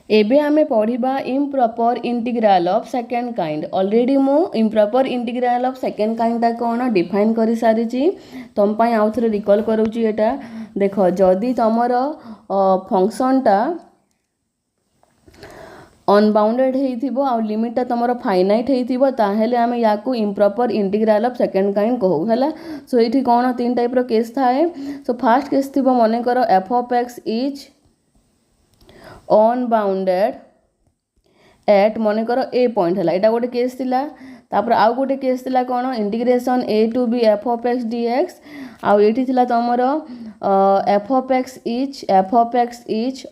एबे आमे पढ़िबा improper integral of second kind. Already मु improper integral of second kind ता कोन डिफाइन करि सारिची, तुम पई आउ थरे रिकॉल करूची। एटा देखो, जदी तमर फंक्शन टा अनबाउंडेड हेइथिबो आ लिमिट ता तमर फाइनाइट हेइथिबो, ताहेले आमे याकू improper integral of second kind कहू हला। सो एठी कोन तीन टाइप रो केस थाए। सो फर्स्ट केस थिबो मने करो F of x is unbounded at मने करो ए पॉइंट हला, एटा गोटे केस थिला। तापर आउ गोटे केस थिला कोन integration A to B F of x d x, आउ एठी थिला तमर f of x is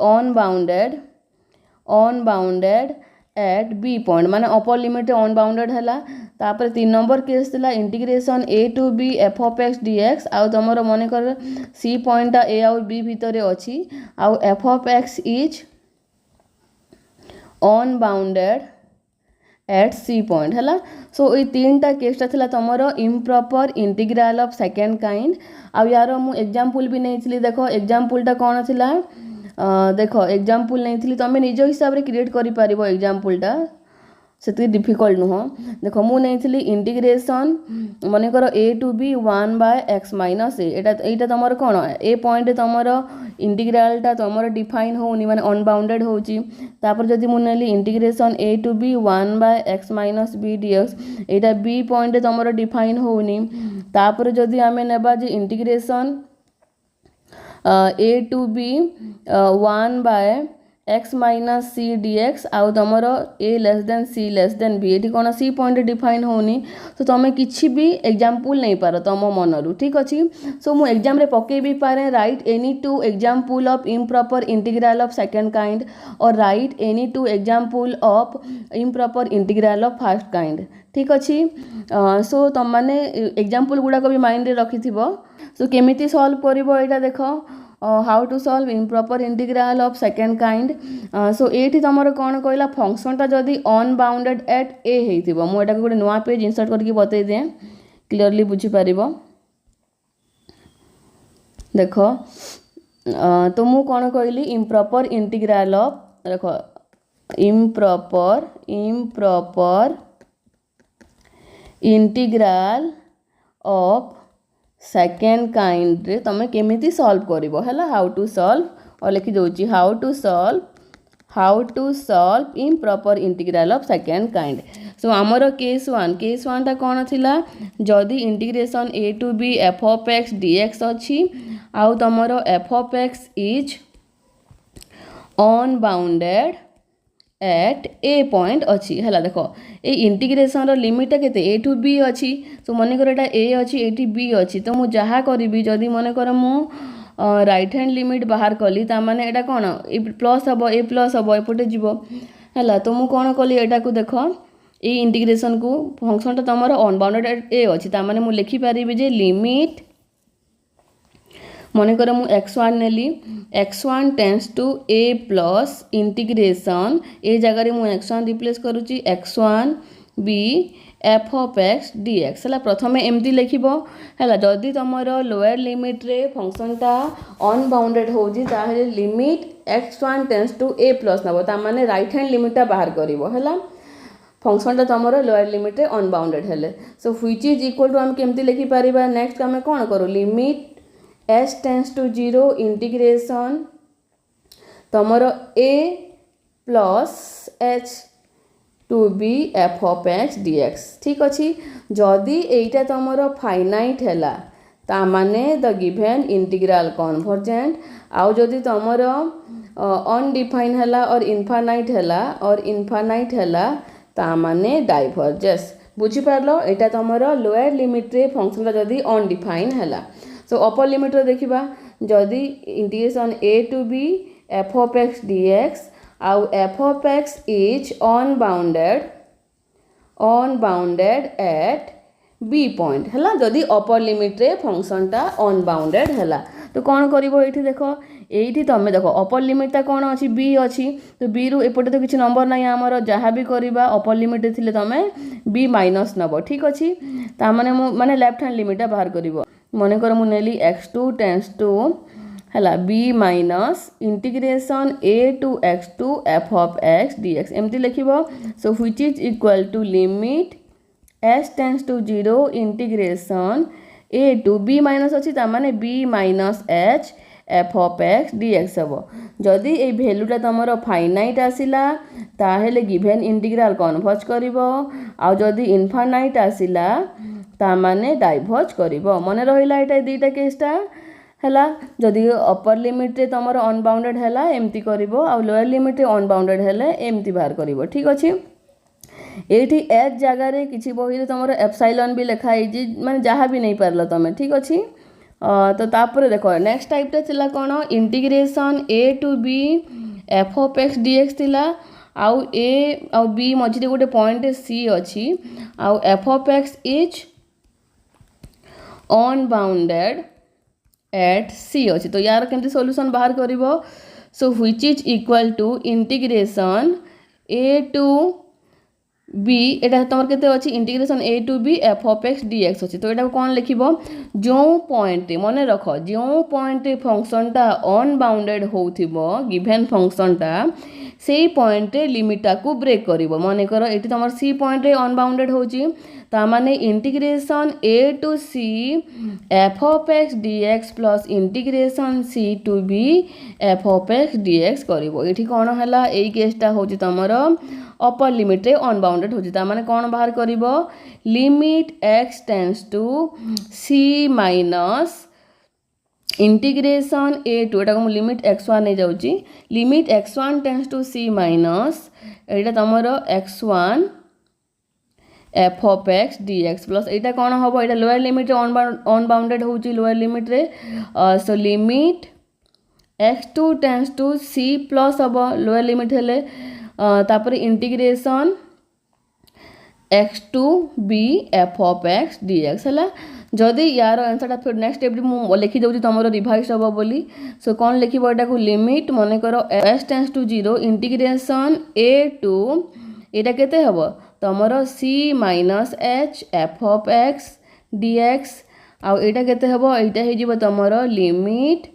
unbounded at b point माने अपर लिमिट अनबाउंडेड हला। तापर 3 नंबर केस थिला integration A to B F of x d x, आउ तमर मने कर सी पॉइंट ए आउ बी भितरे अछि, आउ f of x is unbounded at c point हला। सो ये तीनटा केसटा थिला तमर improper integral of second kind. आ यार मु एग्जांपल भी नहीं। देखो एग्जांपलटा कौन थिला, देखो एग्जांपल नहीं तुम निज हिसाब से क्रिएट करि पारिबो। एग्जांपलटा से डिफिकल्ट नुह। देखो मु नहीं इंटीग्रेशन मन कर ए टू बी 1/x माइनस ए, एटा तुम कौन ए पॉइंट तुम इंटीग्रालटा तुम डिफाइन होनी माने अनबाउंडेड होची। तापर जदि मु नेली integration A to b 1/x minus b d x, एटा बी पॉइंट तुम डिफाइन होनी। तापर जदि आमे नेबा जे integration A to b 1/x minus c d x, आउ तुमर a less than c less than b, एटी कौन सी पॉइंट डिफाइन होनी। तो तुम किसी भी एग्जांपल नहीं पार तुम मनरू, ठीक अच्छे। सो मु एग्जाम रे पके भी पारे write any 2 example of improper integral of second kind और write any 2 example of improper integral of first kind, ठीक अच्छे। सो तुम मैंने एग्जांपल गुड़ाक भी माइंड रे रखिथिबो। सो केमिति सॉल्व करिवो एटा देखो, how to solve improper integral of second kind. So एठी तमर कौन कहला फंक्शनटा जदि अनबाउंडेड एट ए हेइथिबो, मु एटा गोटे नुआ पेज इंसर्ट करके बतै दे क्लियरली बुझी पारिबो। देखो तो मु कौन कहली इम्प्रॉपर इंटीग्रल ऑफ, देखो improper integral of second kind रे तमे केमिति सॉल्व करिवो हला। हाउ टू सॉल्व और लिखि दोची how to solve improper integral of second kind. So आमर केस 1 ता कौन थिला, जदि integration A to B F of x d x अछि, आउ तमरो f of x is unbounded at a point अच्छी है। देखो ये इंटीग्रेशन लिमिट केते ए टू बी अच्छी। सो मन कर ए अच्छी एटी बी अच्छी, तो मुझे जहाँ करी जदि मन कर मु राइट हैंड लिमिट बाहर कली ताने एटा कौन ए प्लस हम ए प्लस हम एपटे जीव है। तो मुझे कौन कली एटा को देखो ये इंटीग्रेशन को फंक्शन तुम अनबाउंडेड एट ए अच्छी, ताने मुझे लिखिपारि जे लिमिट मन कर मु x1 नेली, x1 tends to a plus integration a जगह मु x1 रिप्लेस करुच्ची x1 b f of x d x है। प्रथम एमती लिखिबो है, जदि तुमर लोअर लिमिट रे फंक्शनटा अनबाउंडेड होजी ताहे limit x1 tends to a plus नबो, ता माने राइट हैंड लिमिटटा बाहर करिवो है। फंक्शनटा तुमर लोअर लिमिट रे अनबाउंडेड हेले। So which is equal to हम केमती लिखि पारिबा, नेक्स्ट आमे कोन करू limit s tends to 0 integration तमर a plus h to B F of x D X, ठीक अच्छी। जदि एटा तमर फाइनाइट हैला ता माने द गिवन इंटीग्रल कन्वर्जेंट, आउ जदि तमर अनडिफाइन हैला और इनफाइनाइट हैला ता माने डाइवर्जेंस। बुझी पारलो, एटा तमर लोअर लिमिट रे फंक्शन जदि अनडिफाइन हैला। सो अपर लिमिट रे देखिबा, जदि integration A to B F of x d x आउ f of x is unbounded at b point है। जदि अपर लिमिट रे फंक्शनटा अनबाउंडेड है तो कौन करिवो एठी देखो, एठी तमे देखो अपर लिमिटटा कौन अच्छी बी अच्छी, तो बी रु एपटे तो किसी नंबर ना आमर जहाँ भी करवा अपर लिमिट थिले तमे बी माइनस नब, ठीक अच्छी। ताने माने लेफ्ट हैंड लिमिटटा बाहर करिवो मन कर मु नेली x2 टेंस टू है B minus integration A to X to F of x D X एमती लिख so which is equal to limit S tends to 0 integration A to B minus अच्छी ताने B minus H F of x D X हम जदि ये भैल्यूटा तुम finite आसला ताहेले given integral converge कर आदि इनफाइनाइट आसला ताने डाइवर्ज कर मन रहा ये दुईटा केसटा है जदि अपर लिमिट रे तुम अनबाउंडेड है एमती कर लोअर लिमिट रे अनबाउंडेड है एमती बाहर कर ठीक अच्छे ये एच जगार किसी बही तुम एप्साइलन भी लिखाई माने जहाँ भी नहीं पार तुम ठीक अच्छे तो तापर देख नेक्स्ट टाइपटा थिला कौन integration A to B F of x D X थिला आउ ए आउ बी मझे गोटे पॉइंट सी अच्छी आउ f of x is unbounded at c अच्छी तो यार केमती सॉल्यूशन बाहर कर so which is equal to integration A to b एटा तुम के अच्छी integration A to B F of x D x अच्छी तो यहाँ कौन लिख जो पॉइंट मन रख जो पॉइंट फंक्शनटा अनबाउंडेड हो गिभेन फंक्शनटा से पॉइंट लिमिटा को ब्रेक कर मन कर ये तुम सी पॉइंट अनबाउंडेड होने integration A to C F of x D x plus integration C to B F of x D X कर कौन है यही केसटा हूँ तुम अपर लिमिट रे अनबाउंडेड होता माने कौन बाहर करिवो limit x tends to c minus integration A to एटा को लिमिट x1 नहीं जाउची limit x1 tends to c minus एटा तमरो x1 f of x D x plus एटा कौन हम यहाँ लोअर लिमिट रे अनबाउंडेड होची लोअर लिमिट रे so limit x2 tends to c plus हम लोअर लिमिट हेले तापर integration x to B F of x D x है जदि यार आंसरटा फिर नेक्स्ट स्टेप मुझे लिखी दूसरी तुम रिवाइज हम बोली सो कौन लिख को लिमिट मन कर s tends to 0 integration A to यहाँ केते हम तुम c minus H F of x D x आउ यहाँ केते हम यहाँ हो तुम लिमिट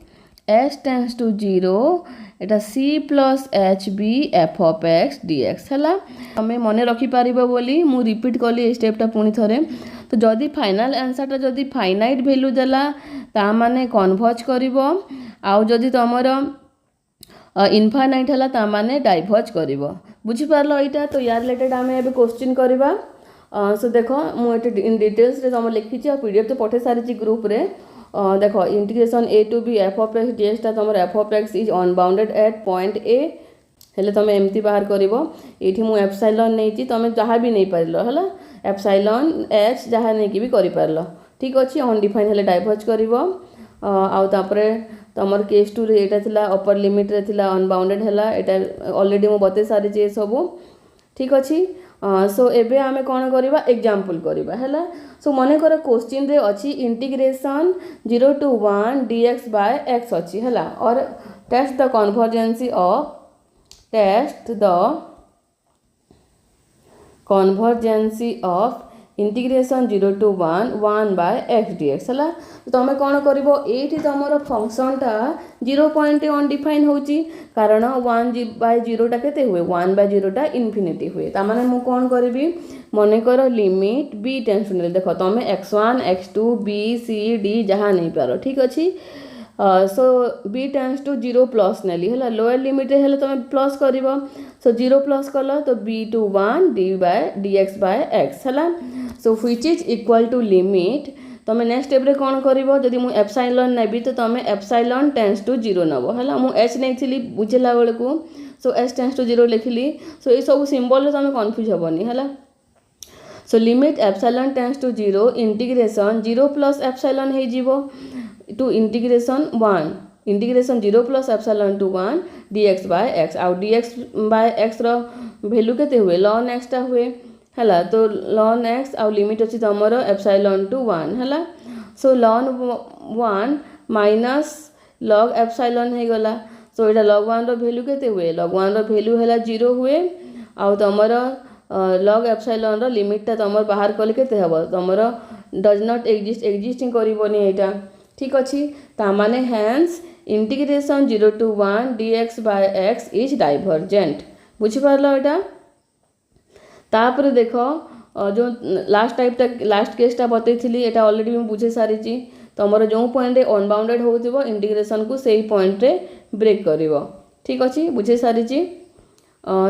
एस टेंस टू 0 एटा C plus H B F of x D x है आम मन रखिपर बोली मु रिपीट कली स्टेपटा पुणी थे तो जदि फाइनाल आंसरटा जदि फाइनाइट वैल्यू देला ता माने कन्वर्ज कर आउ जदि तुमर इनफाइनाइट है ता माने डाइवर्ज कर बुझीपार यहाँ तो यार रिलेटेड आम ए क्वेश्चन करवा सो देख मुझे इन डिटेल्स तुम लिखी पीडीएफ तो पठे सारी ग्रुप रे देख integration A to B F of x d एक्सटा तुम f of x is unbounded at point a हेले तुम एमती बाहर कर ये मुझे एप्साइलन नहीं तुम जहाँ भी नहीं पार है एप्साइलन एच जहाँ नहीं भी कर ठीक अच्छे अनडिफाइन हेले डाइवर्ज कर आउे तुम केस टू यहाँ अपर लिमिट रे थिला अनबाउंडेड है यहाँ ऑलरेडी मुझे बते सारी सब ठीक अच्छे सो एबे आमे कौन करवा एग्जांपल करवा है सो मन कर क्वेश्चन रे अच्छी integration 0 to 1 dx by x अच्छी है और test the convergency of integration 0 to 1 by x dx है तो तुम कौन कर तुम फंक्शनटा 0 पॉइंट अनडिफाइन होची कारण 1 by 0 के हुए 1 by 0 इनफिनिटी हुए तामाने मु कौन करी मन कर लिमिट बी टेंस टू देख तुम x1 x2 b c d जहाँ नहीं पार ठीक अच्छे सो बी टेंस टू 0 प्लस नेली है लोअर लिमिट है तुम प्लस कर सो 0 प्लस कल तो b to 1 d by d x by x है so which is equal to limit तुम नेक्स्ट स्टेप रे कौन कर जदि मुझे एप्साइलन नेबी तो तुम एप्साइलन टेंस टू 0 नब है मुझे एच नहीं बुझेला बेलू सो एच टेंस टू 0 लिखली सो ये सब सिंबल तुम कन्फ्यूज हेनी है so limit epsilon tends to 0 integration 0 plus epsilon हो to integration 0 plus epsilon to 1 dx by x आउ dx बाय x रो वैल्यू केते हुए ln x टा हुए है तो ln x आउ लिमिट अच्छी तुम एप्साइलन टू 1 है सो ln 1 माइनस log एप्साइलन हो गला सो यहाँ log 1 रो वैल्यू केते हुए log 1 रो वैल्यू है 0 हुए आउ तुम log एप्साइलन रो लिमिटा तुम बाहर कले केते हबो तुम डज नॉट एग्जिस्टिंग करबोनी एटा ठीक अच्छे तामाने hence integration 0 to 1 dx by x is divergent बुझिपारल एटा तापर देख जो लास्ट टाइपटा लास्ट केसटा बतैथिली एटा ऑलरेडी मैं बुझे सारी तुमर जो पॉइंट अनबाउंडेड होथिबो इंटीग्रेशन को सेही पॉइंट रे ब्रेक करिवो ठीक अछि बुझे सारी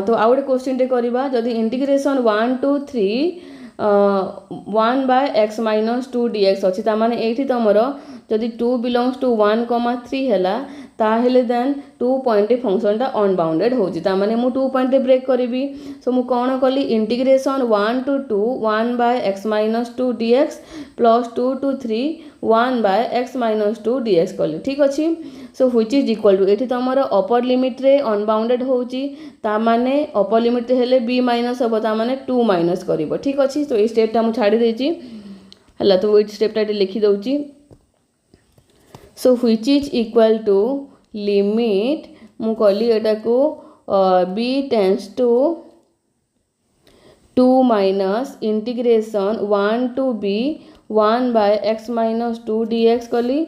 तो आउ गोटे क्वेश्चन टे करबा जदि integration 1 to 3 1 by x minus 2 dx अच्छी तामाने एठी तमरो जदि 2 belongs to 1, 3 हैला ताहेले देन 2 पॉइंट फंक्शनटा अनबाउंडेड होची तामाने मु 2 पॉइंट ब्रेक करिवि सो मु कोन कली integration 1 to 2 1 by x minus 2 dx plus 2 to 3 1 by x minus 2 dx कली ठीक अछि so which is equal to एठी तमरो अपर लिमिट रे अनबाउंडेड होची तामाने अपर लिमिट हेले b माइनस हबो तामाने 2 माइनस करिवो ठीक अछि तो ए स्टेप ता मु छाडी देची हला तो व्हिच स्टेप ता लिखि दउची so which is equal to limit मु कहली एटा को b tends to 2 minus integration 1 to b 1 by x minus 2 dx कली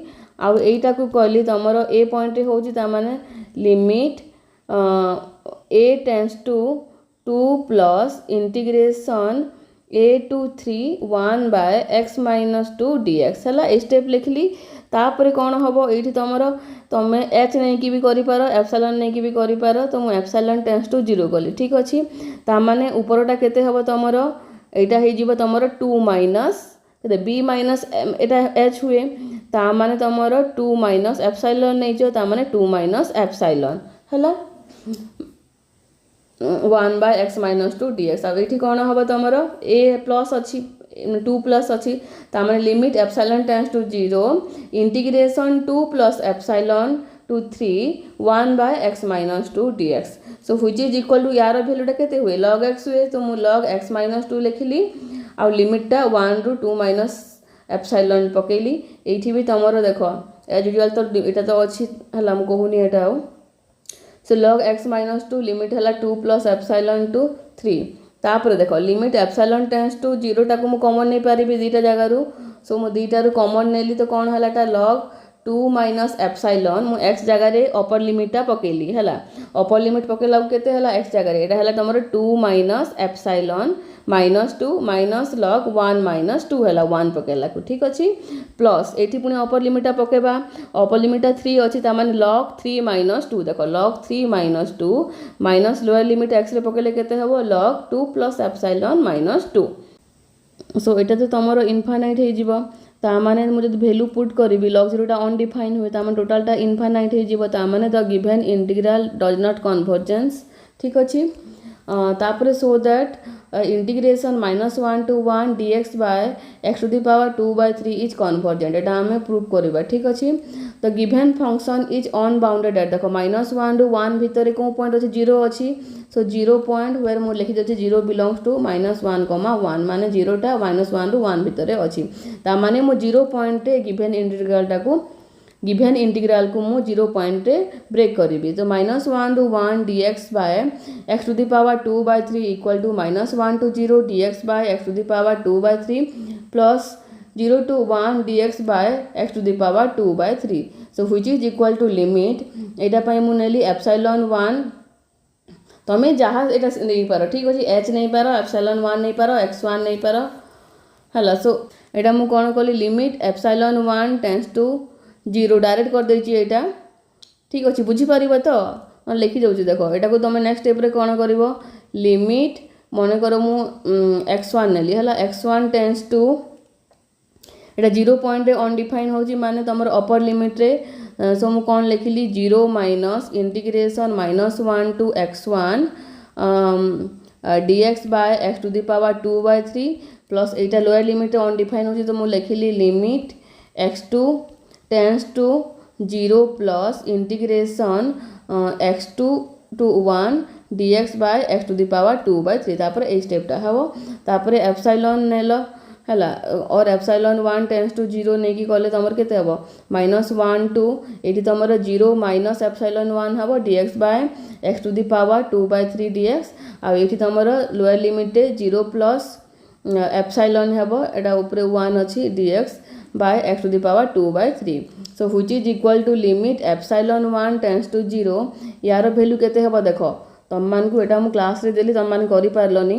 आउ एटा को कहली तमरो ए पॉइंट रे होची ता माने limit a tends to 2 plus integration a to 3 1 by x minus 2 dx हला ए स्टेप लिखली तापर कौन हम ये तुम तुम एच नहीं कि भी करिपार एप्सिलॉन नहीं कि भी करिपार तो मु एप्सिलॉन टेंड्स टू 0 कली ठीक अच्छी तामाने ऊपरटा केते हबो तुमर एटा हे जीवो तुमर 2 माइनस बी माइनस एटा एच हुए तामाने तुमर 2 माइनस एप्सिलॉन नहीं जो तामाने 2 माइनस एप्सिलॉन हला 1 by x minus 2 dx अब ये कौन हम तुमर a प्लस अच्छी 2 प्लस अच्छी तामाने limit epsilon tends to 0 integration 2 plus epsilon to 3 1 by x minus 2 dx so which is equal to यार वैल्यूटा केते हुए log x हुए तो मु log x minus 2 लिखिली आ लिमिटटा 1 रू 2 माइनस एप्सिलॉन पकेली एठी भी तमरो देखो एज यूजुअल तो एटा तो अच्छी हला मु कहूनी एटा सो log x minus 2 लिमिट हला 2 प्लस एप्सिलॉन टू 3 तापर देखो लिमिट एप्सिलॉन टेंड्स टू 0 टाको मु कॉमन नहीं पारिबी दीटा जगह रु सो मु दीटा रु कॉमन नेली तो कौन हलाटा log 2 माइनस एप्सिलॉन मु x जगह रे अपर लिमिटटा पकेली हला अपर लिमिट पकेला केते हला x जगह रे एटा हला तमरो 2 minus epsilon minus 2 minus log 1 minus 2 हला 1 पकेला को ठीक अछि प्लस एठी पुनी अपर लिमिटटा पकेबा अपर लिमिटटा 3 अछि त माने log 3 माइनस 2 देखो log 3 minus 2 minus lower limit x रे पकेले केते हबो log 2 प्लस एप्सिलॉन माइनस 2 सो एटा तो तमरो इनफाइनाइट हे जीवो ता माने मु जदि वैल्यू पुट करिवि log 0 टा अनडिफाइन हुए ता माने टोटल टा इनफाइनाइट हे जीवो ता माने the given integral does not convergence ठीक अछि तापर so that integration -1 to 1 dx by x to the power 2 by 3 is convergent एटा हमें प्रूव करबा ठीक अछि the given function is unbounded at देखो -1 to 1 भितर को पॉइंट अछि 0 अछि सो 0 पॉइंट वेयर मु लिखि देछि 0 बिलोंग्स टू -1, 1 माने 0 टा -1 to 1 भितर अछि ता माने मु 0 पॉइंट रे गिवन इंटीग्रल को मु 0 पॉइंट रे ब्रेक करिवि तो -1 to 1 dx by x to the power 2 by 3 equal to -1 to 0 dx by x to the power 2 by 3 plus 0 to 1 dx by x to the power 2 by 3 so which is equal to limit एटा पई मु नेली epsilon 1 तमे जहाँ एटा नहीं पारो ठीक अछि h नहीं पारो epsilon 1 नहीं पारो x1 नहीं पारो हला सो एटा मु कोन कली limit epsilon 1 tends to 0 direct कर देछि एटा ठीक अछि बुझी परिबो तो लिखि दउछि देखो एटा को तमे नेक्स्ट स्टेप रे कोन करिवो लिमिट मने करो मु x1 नेली हला x1 tends to Etah 0 point रे अनडिफाइन होछि माने तमर अपर लिमिट रे सो मु कोन लिखिली 0 minus integration -1 to x1 dx by x to the power 2 by 3 plus एटा लोअर लिमिट अनडिफाइन होछि तो मु लिखिली limit x2 tends to 0 plus integration x2 to 1 dx by x to the power 2 by 3 तापर ए स्टेपटा हबो तापर एप्सिलॉन नेलो हला और एप्सिलॉन 1 टेंड्स टू 0 नै कि करले तमर केते हबो -1 to एठी तमर 0 माइनस एप्सिलॉन 1 हबो dx by x to the power 2 by 3 dx आ एठी तमर लोअर लिमिट 0 प्लस एप्सिलॉन हबो एटा ऊपर 1 अछि dx by x to the power 2 by 3 so which is equal to limit epsilon 1 tends to 0 यार value केते हेबो देख तुम मानकु एटा मु क्लास रे देली तुम मान करि पारलोनी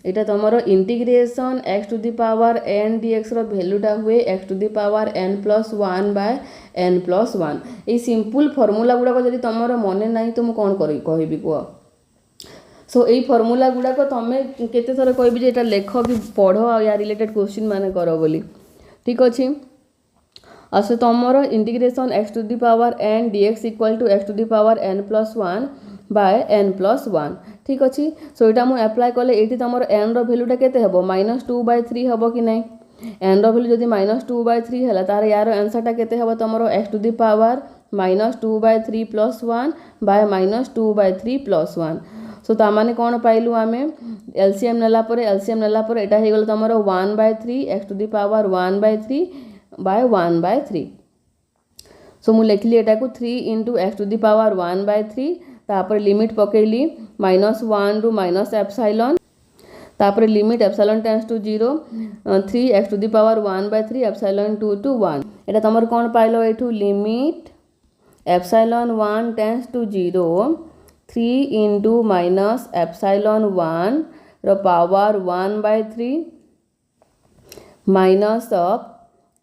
एटा तमरो integration x to the power n dx रो वैल्यूटा हुए x to the power n plus 1 by n plus 1 a simple formula गुडा को जदि तमरो मने नाही तो मु कोन करि कहबी को सो यही फर्मूला गुड़ाक तुम केते थर कहबी जे लेख कि पढ़ आ या रिलेटेड क्वेश्चन माने करो बोली ठीक अच्छे आस तुम integration x to the power n dx equal to x to the power n plus 1 by n plus 1 ठीक अच्छे सो यहाँ मुझे अप्लाई कले ये तुम n रैल्यूटा केते हेबो -2/3 हेबो कि नहीं n रैल्यू जदि -2/3 है तार यार आंसरटा केते हेबो तुम x to the power -2/3 plus 1 by -2/3 plus 1 so तामाने कौन पाइलु आमे एलसीएम नेला पर एटा हे गलो तमरो 1/3 x to the power 1/3 by 1/3 so मु लिखली एटा को 3 into x to the power 1/3 तापर लिमिट पकेली -1 रु माइनस एप्सिलॉन तापर limit epsilon tends to 0 3 x to the power 1/3 epsilon 2 to 1 एटा तमर कौन पाइलो एठू limit epsilon 1 tends to 0 3 into minus epsilon 1 रो पावर 1/3 माइनस ऑफ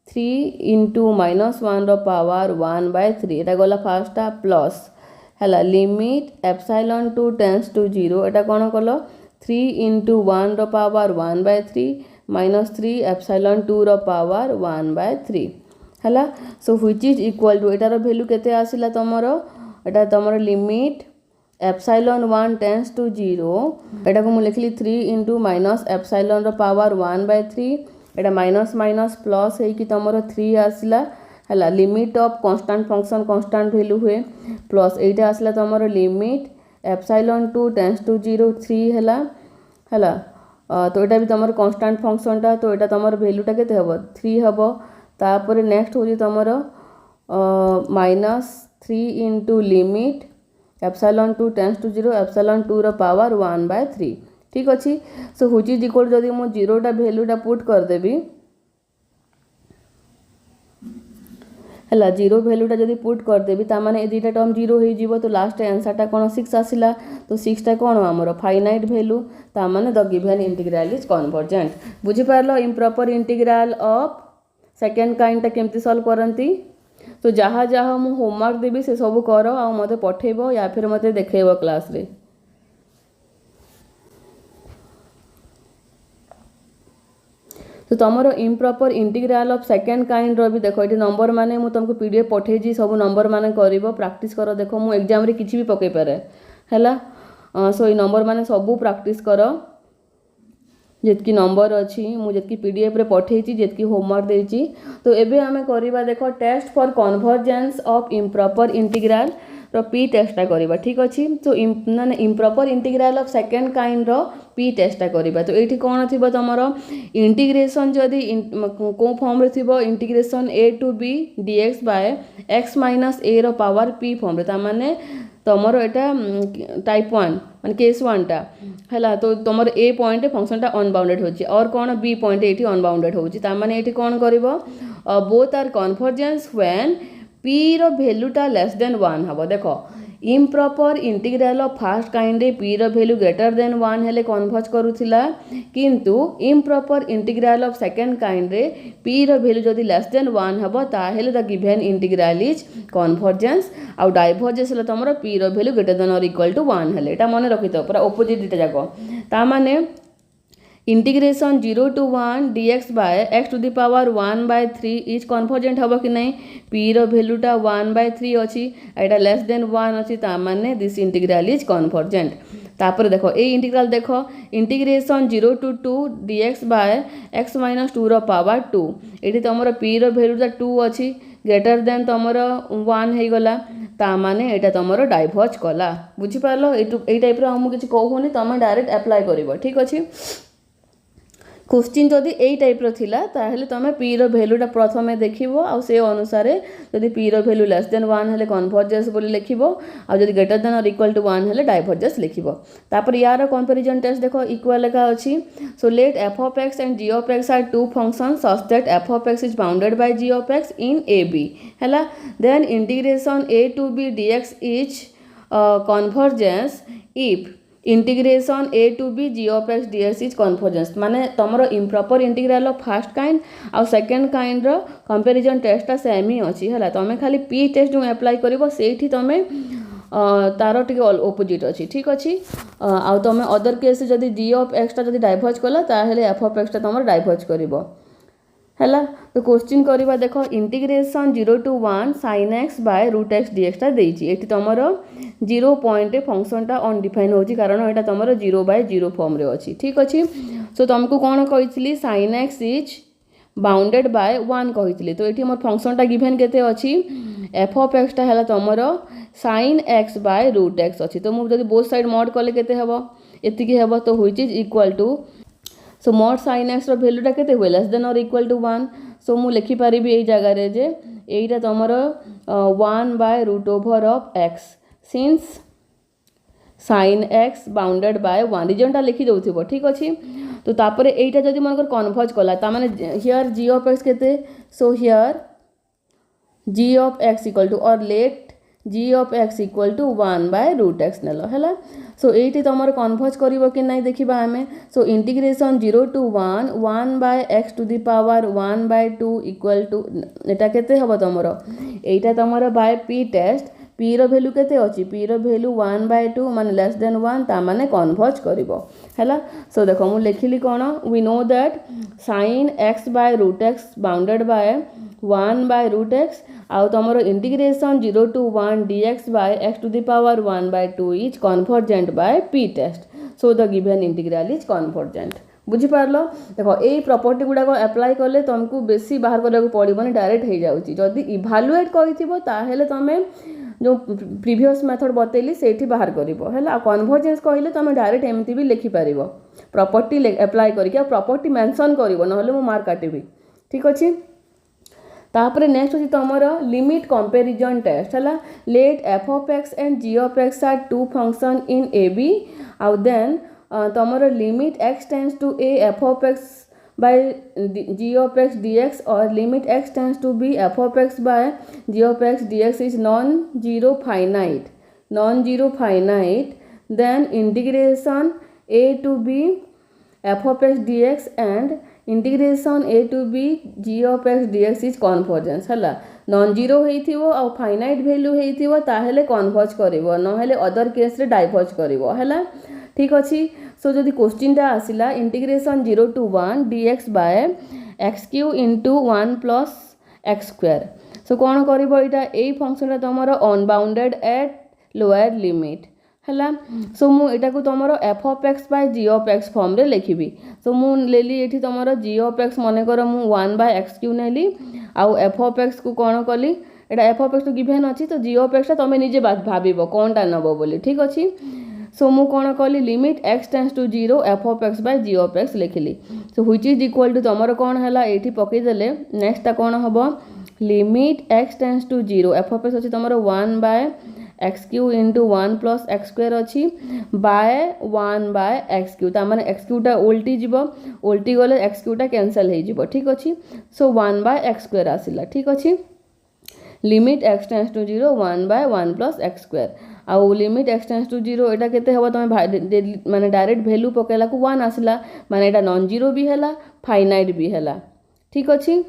3 इंटू -1 रो पावर 1/3 एटा गला फास्टा प्लस हला लिमिट एप्सिलॉन 2 टेंड्स टू 0 एटा कोन कलो 3 इंटू 1 रो पावर 1/3 माइनस 3 एप्सिलॉन 2 रो पावर 1/3 हला so which is equal to एटार वैल्यू केते आसिला तमरो एटा तमरो लिमिट एप्सिलॉन 1 टेंड्स टू 0 एटा को मु लिखली 3 इंटू माइनस एप्सिलॉन रो पावर 1/3 एटा माइनस माइनस प्लस है कि तमरो 3 आसिला हला limit of constant function constant value हुए plus iota आसिला तमरो limit epsilon 2 tends to 0 3 हला हला तो एटा भी तमरो कांस्टेंट फंक्शन टा तो एटा तमरो वैल्यूटा केते हबो 3 हबो तापर नेक्स्ट होजी तमरो -3 into limit epsilon 2 tends to 0 epsilon 2 रो पावर 1/3 ठीक अच्छे सो व्हिच इज इक्वल जदि मु 0टा वैल्यूटा पुट कर देबी हला 0 वैल्यूटा जदि पुट कर देबी ता माने ए दुटा टर्म 0 हो जीवो तो लास्ट आंसरटा कोन 6 आसिला तो 6टा कोन हमरो फाइनाइट वैल्यू ता माने the given integral is convergent बुझी पारलो improper integral of second kind ता केमती सॉल्व करंती तो जहाँ जहाँ मु होमवर्क देवी से सब कर आ मते पठेबो या फिर मते देखेबो क्लास रे तो तुमरो improper integral of second kind रो भी देखो ये नंबर माने मु तुमको पीडीएफ पठे जी सब नंबर माने करिवो प्रैक्टिस करो देखो मु एग्जाम रे किछि भी पके पारे हैला सो ये नंबर माने सब प्रैक्टिस करो जितकी नंबर अच्छी मुझे पीडीएफ रे पठे जितकी होमवर्क देची तो एबे हमें करिबा देखो test for convergence of improper integral रो पी टेस्टा करिबा ठीक अछि तो माने improper integral of second kind रो पी टेस्टा करिबा तो एठी कोन थिबो तमरो इंटीग्रेशन जदी को फॉर्म रे थिबो इंटीग्रेशन a to b dx by x minus a रो पावर p फॉर्म रे ता माने तमरो एटा टाइप 1 माने केस 1 टा हला तो तमरो ए पॉइंट फंक्शन टा अनबाउंडेड होची और कोन बी पॉइंट एठी अनबाउंडेड होची ता माने एठी कोन करिवो both are convergence when p रो वैल्यू टा लेस देन 1 हबो देखो improper integral of first kind रे p रो वैल्यू ग्रेटर देन 1 हेले कन्वर्ज करूथिला किंतु improper integral of second kind रे p रो वैल्यू जदी लेस देन 1 हबो ता हेले the given integral is convergence आ डाइवर्जेंस हेले तमरो p रो वैल्यू ग्रेटर देन और इक्वल टू 1 हेले एटा मन रखितो पूरा ऑपोजिट दिटा जाको ता माने integration 0 to 1 dx by x to the power 1/3 is convergent हबो कि नहीं p रो वैल्यूटा 1/3 अछि एटा लेस देन 1 अछि ता माने दिस इंटीग्रल इज कन्वर्जेंट तापर देखो ए इंटीग्रल देखो integration 0 to 2 dx by x minus 2 रो पावर 2 एठी तमरो p रो वैल्यूटा 2 अछि ग्रेटर देन तमरो 1 हे गला ता माने एटा तमरो डाइवर्ज कला बुझी पारलो ए टाइप रो हम किछ कहूनी तमे डायरेक्ट अप्लाई करबो ठीक अछि क्वेश्चन जदि यही टाइप थिला ताहले तमे पी रो वैल्यूटा प्रथमे देखिबो आ से अनुसार जदि पी रो वैल्यू लेस देन 1 हेले कन्वर्जेंस बोली लिखिबो आ जदि ग्रेटर देन और इक्वल टू 1 हेले डाइवर्जेंस लिखिबो। तापर यार कंपैरिजन टेस्ट देखो इक्वल लेखा अछि। So let f of x and g of x are two functions such that f of x is bounded by g of x in a b हैला then integration A to b d x is convergence if integration A to b g of x d x is convergence माने तुमर improper integral first kind आ second kind रो comparison टेस्टा same ही अछि हैला तमे खाली पी टेस्ट जो अप्लाई करिवो सेठी तमे तार टिके ऑपोजिट अछि ठीक अछि आ तमे अदर केस जदी जी ऑफ एक्स ता जदी डाइवर्ज कला ताहेले एफ ऑफ एक्स ता तमर डाइवर्ज करिवो हैला। तो क्वेश्चन करबा देखो integration 0 to 1 sin x by root X dx ता देछि एठी तमर 0 पॉइंट फंक्शन ता अनडिफाइन होछि कारण एटा तमर 0/0 फॉर्म रे अछि ठीक अछि। सो तुमको कोन कहितली sin x is bounded by 1 कहितली तो एठी हमर फंक्शन ता गिवन केते अछि f of x ता हैला तमर sin x by root x अछि तो मु जदी बोथ साइड मॉड कले केते हेबो एतिकी हेबो तो which is equal to so mod sin x रो वैल्यूटा केते हुए लेस देन और इक्वल टू 1 सो मु लिखि पारिबी एई जगह रे जे एईटा तमर 1/रूट of x since sin x bounded by 1 रीजनटा लिखि दउथिबो ठीक अछि। तो तापरे एईटा जदी मनकर कन्वर्ज कला ता माने हियर g of x केते so here g of x equal to और let g of x equal to 1/रूट x नेलो हैला। सो एटी तमर कन्वर्ज करिवो कि नै देखिबा हमें। So integration 0 to 1 1/x to the power 1/2 equal to एटा केते हबो तमरो एटा तमरो बाय पी टेस्ट पी रो वैल्यू केते अछि पी रो वैल्यू 1/2 माने लेस देन 1 ता माने कन्वर्ज करिवो हैला। सो देखो मु लिखिली कोन we know that sin x by root x bounded by 1/रूट x आउ तमरो integration 0 to 1 dx by x to the power 1/2 is convergent by p test so the given integral is convergent बुझी पारलो। देखो ए प्रॉपर्टी गुडा को apply करले तुमको बेसी बाहर करले को पड़िबोनी डायरेक्ट हे जाउची जदी इवैल्यूएट करिथिबो ताहेले तमे जो प्रीवियस मेथड बतेली सेठी बाहर करिवो हैला कन्वर्जेंस कहिले तमे डायरेक्ट एमती भी लिखि पारिवो प्रॉपर्टी अप्लाई करिके प्रॉपर्टी मेंशन करिवो नहले मु मार्क काटिबी ठीक अछि। तापरे नेक्स्ट अछि तमरो लिमिट कंपैरिजन टेस्ट हैला let f of x and g of x are two function in a b आउ देन तमरो limit x tends to a f of x by g of x dx और limit x tends to b f of x by g of x dx is non-zero finite then integration a to b f of x dx and integration a to b g of x dx is convergence हैला non zero हेइथिवो a finite value हेइथिवो ताहेले converge करिवो नहेले other case रे diverge करिवो हैला ठीक अछि। सो जदि क्वेश्चनटा आसिला integration 0 to 1 dx by x cube into 1 plus x square so कोन करिवो इटा एई फंक्शन तमरो अनबाउंडेड एट लोअर लिमिट हैला। सो मु एटा को तमरो f of x by g of x form रे लिखिबी सो मु लेली एठी तमरो g of x मने कर मु 1/x क्यू नेली आउ f of x को कोन कली एटा f of x तो गिवन अछि तो g of x ता तमे निजे भाबिबो कोनटा नबो बोली ठीक अछि। सो मु कोन कली limit x tends to 0 f of x by g of x लिखिली so which is equal to तमरो कोन हैला एठी पकई देले नेक्स्ट ता कोन हबो limit x tends to 0 f of x अछि तमरो 1/x cube into 1 plus x square अछि बाय 1/x क्यू ता माने x क्यू ता उल्टी जिवो उल्टी गले x क्यू ता कैंसिल हे जिवो ठीक अछि। सो 1/x स्क्वायर आसिला ठीक अछि limit x tends to 0 1/1 plus x square आउ लिमिट x टेंड्स टू 0 एटा केते हबो तमे माने डायरेक्ट वैल्यू पकेला को 1 आसिला माने एटा नॉन जीरो भी हैला फाइनाइट भी हैला ठीक अछि।